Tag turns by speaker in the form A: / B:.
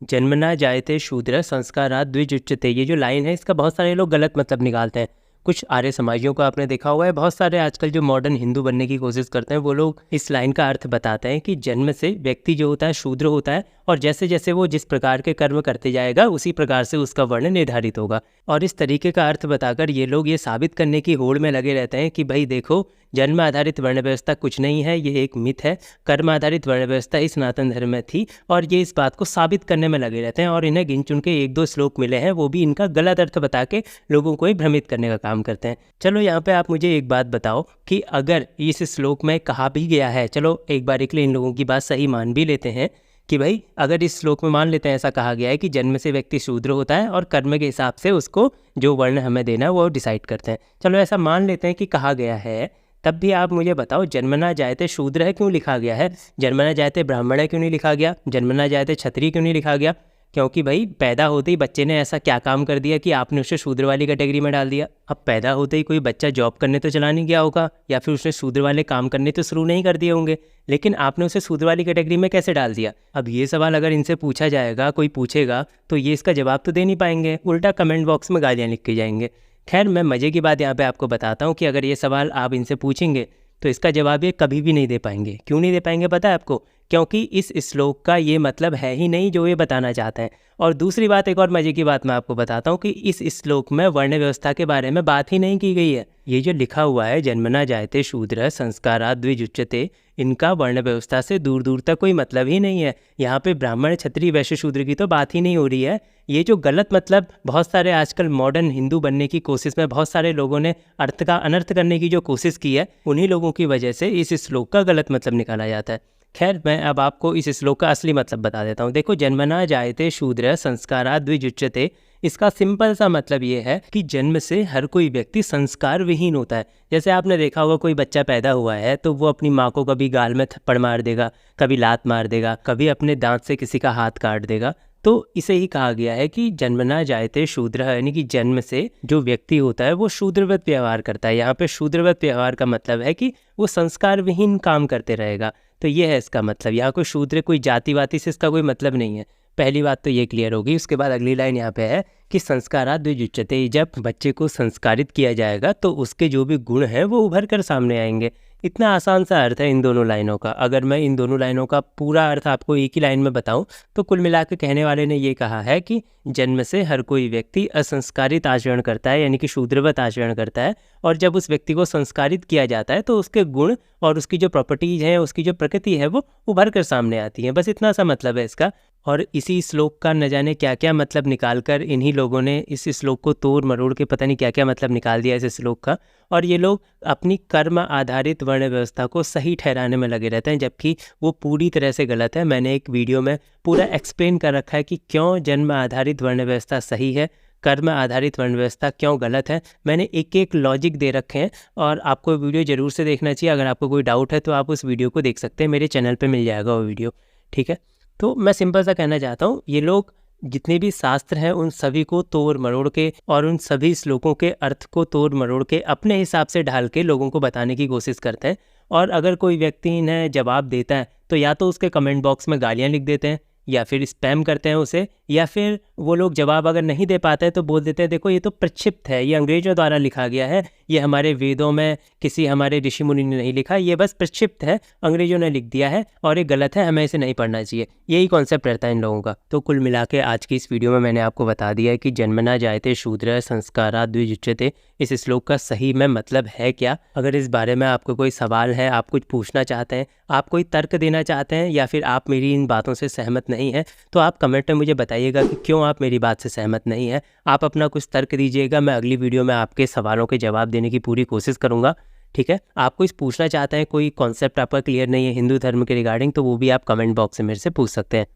A: जन्मना जायते शूद्र संस्कारात् द्विजुच्यते, ये जो लाइन है इसका बहुत सारे लोग गलत मतलब निकालते हैं। कुछ आर्य समाजियों को आपने देखा हुआ है, बहुत सारे आजकल जो मॉडर्न हिंदू बनने की कोशिश करते हैं वो लोग इस लाइन का अर्थ बताते हैं कि जन्म से व्यक्ति जो होता है शूद्र होता है और जैसे जैसे वो जिस प्रकार के कर्म करते जाएगा उसी प्रकार से उसका वर्ण निर्धारित होगा। और इस तरीके का अर्थ बताकर ये लोग ये साबित करने की होड़ में लगे रहते हैं कि भाई देखो, जन्म आधारित वर्ण व्यवस्था कुछ नहीं है, ये एक मिथ है। कर्म आधारित वर्ण व्यवस्था इस सनातन धर्म में थी और ये इस बात को साबित करने में लगे रहते हैं। और इन्हें गिन चुन के 1-2 श्लोक मिले हैं, वो भी इनका गलत अर्थ बता के लोगों को ही भ्रमित करने का काम करते हैं। चलो यहाँ पे आप मुझे एक बात बताओ कि अगर इस श्लोक में कहा भी गया है, चलो एक बार के लिए इन लोगों की बात सही मान भी लेते हैं कि भाई अगर इस श्लोक में मान लेते हैं ऐसा कहा गया है कि जन्म से व्यक्ति शूद्र होता है और कर्म के हिसाब से उसको जो वर्ण हमें देना है वो डिसाइड करते हैं। चलो ऐसा मान लेते हैं कि कहा गया है, तब भी आप मुझे बताओ जन्मना जायते शूद्र है क्यों लिखा गया है, जन्मना जायते ब्राह्मण है क्यों नहीं लिखा गया, जन्मना जायते क्षत्रिय क्यों नहीं लिखा गया? क्योंकि भाई पैदा होते ही बच्चे ने ऐसा क्या काम कर दिया कि आपने उसे शूद्र वाली कैटेगरी में डाल दिया। अब पैदा होते ही कोई बच्चा जॉब करने तो चला नहीं गया होगा या फिर उसने शूद्र वाले काम करने तो शुरू नहीं कर दिए होंगे, लेकिन आपने उसे शूद्र वाली कैटेगरी में कैसे डाल दिया? अब ये सवाल अगर इनसे पूछा जाएगा, कोई पूछेगा, तो ये इसका जवाब तो दे नहीं पाएंगे, उल्टा कमेंट बॉक्स में गालियाँ लिख के जाएंगे। खैर, मैं मज़े की बात यहाँ पे आपको बताता हूँ कि अगर ये सवाल आप इनसे पूछेंगे तो इसका जवाब ये कभी भी नहीं दे पाएंगे। क्यों नहीं दे पाएंगे पता है आपको? क्योंकि इस श्लोक का ये मतलब है ही नहीं जो ये बताना चाहते हैं। और दूसरी बात, एक और मज़े की बात मैं आपको बताता हूँ कि इस श्लोक में वर्ण व्यवस्था के बारे में बात ही नहीं की गई है। ये जो लिखा हुआ है जन्मना जायते शूद्र संस्कारात् द्विजुच्यते, इनका वर्ण व्यवस्था से दूर दूर तक कोई मतलब ही नहीं है। यहाँ पे ब्राह्मण क्षत्रिय वैश्य शूद्र की तो बात ही नहीं हो रही है। ये जो गलत मतलब बहुत सारे आजकल मॉडर्न हिंदू बनने की कोशिश में बहुत सारे लोगों ने अर्थ का अनर्थ करने की जो कोशिश की है, उन्हीं लोगों की वजह से इस श्लोक का गलत मतलब निकाला जाता है। खैर, मैं अब आपको इस श्लोक का असली मतलब बता देता हूँ। देखो, जन्मना जायते शूद्र संस्कारात् द्विजुच्यते, इसका सिंपल सा मतलब ये है कि जन्म से हर कोई व्यक्ति संस्कार विहीन होता है। जैसे आपने देखा होगा कोई बच्चा पैदा हुआ है तो वो अपनी माँ को कभी गाल में थप्पड़ मार देगा, कभी लात मार देगा, कभी अपने दांत से किसी का हाथ काट देगा। तो इसे ही कहा गया है कि जन्मना जायते शूद्र, यानी कि जन्म से जो व्यक्ति होता है वो शूद्रवत व्यवहार करता है। यहाँ पे शूद्रवत व्यवहार का मतलब है कि वो संस्कार विहीन काम करते रहेगा। तो ये है इसका मतलब। यहाँ कोई शूद्र कोई जाति वाति से इसका कोई मतलब नहीं है। पहली बात तो ये क्लियर होगी। उसके बाद अगली लाइन यहाँ पे है कि संस्कारात् द्विजुच्यते, जब बच्चे को संस्कारित किया जाएगा तो उसके जो भी गुण हैं वो उभर कर सामने आएंगे। इतना आसान सा अर्थ है इन दोनों लाइनों का। अगर मैं इन दोनों लाइनों का पूरा अर्थ आपको एक ही लाइन में बताऊं तो कुल मिला के कहने वाले ने ये कहा है कि जन्म से हर कोई व्यक्ति असंस्कारित आचरण करता है, यानी कि शूद्रवत आचरण करता है, और जब उस व्यक्ति को संस्कारित किया जाता है तो उसके गुण और उसकी जो प्रॉपर्टीज़ हैं, उसकी जो प्रकृति है वो उभर कर सामने आती है। बस इतना सा मतलब है इसका। और इसी श्लोक का न जाने क्या क्या मतलब निकालकर इन्हीं लोगों ने इस श्लोक को तोड़ मरोड़ के पता नहीं क्या क्या मतलब निकाल दिया इस श्लोक का। और ये लोग अपनी कर्म आधारित वर्ण व्यवस्था को सही ठहराने में लगे रहते हैं, जबकि वो पूरी तरह से गलत है। मैंने एक वीडियो में पूरा एक्सप्लेन कर रखा है कि क्यों जन्म आधारित वर्ण व्यवस्था सही है, कर्म आधारित वर्ण व्यवस्था क्यों गलत है। मैंने एक एक लॉजिक दे रखे हैं और आपको वीडियो ज़रूर से देखना चाहिए। अगर आपको कोई डाउट है तो आप उस वीडियो को देख सकते हैं, मेरे चैनल पर मिल जाएगा वो वीडियो, ठीक है। तो मैं सिंपल सा कहना चाहता हूँ, ये लोग जितने भी शास्त्र हैं उन सभी को तोड़ मरोड़ के और उन सभी श्लोकों के अर्थ को तोड़ मरोड़ के अपने हिसाब से ढाल के लोगों को बताने की कोशिश करते हैं। और अगर कोई व्यक्ति इन्हें जवाब देता है तो या तो उसके कमेंट बॉक्स में गालियाँ लिख देते हैं या फिर स्पैम करते हैं उसे, या फिर वो लोग जवाब अगर नहीं दे पाते हैं तो बोल देते हैं देखो ये तो प्रक्षिप्त है, ये अंग्रेजों द्वारा लिखा गया है, ये हमारे वेदों में किसी हमारे ऋषि मुनि ने नहीं लिखा, ये बस प्रक्षिप्त है, अंग्रेजों ने लिख दिया है और ये गलत है, हमें इसे नहीं पढ़ना चाहिए। यही कॉन्सेप्ट रहता है इन लोगों का। तो कुल मिला के आज की इस वीडियो में मैंने आपको बता दिया है कि जन्मना जायते शूद्र संस्कारात् द्विजुच्यते, इस श्लोक का सही में मतलब है क्या। अगर इस बारे में आपको कोई सवाल है, आप कुछ पूछना चाहते हैं, आप कोई तर्क देना चाहते हैं, या फिर आप मेरी इन बातों से सहमत नहीं हैं, तो आप कमेंट में मुझे बताइएगा कि क्यों आप मेरी बात से सहमत नहीं है। आप अपना कुछ तर्क दीजिएगा, मैं अगली वीडियो में आपके सवालों के जवाब देने की पूरी कोशिश करूंगा, ठीक है। आप कुछ पूछना चाहते हैं, कोई कॉन्सेप्ट आपका क्लियर नहीं है हिंदू धर्म के रिगार्डिंग, तो वो भी आप कमेंट बॉक्स से मेरे से पूछ सकते हैं।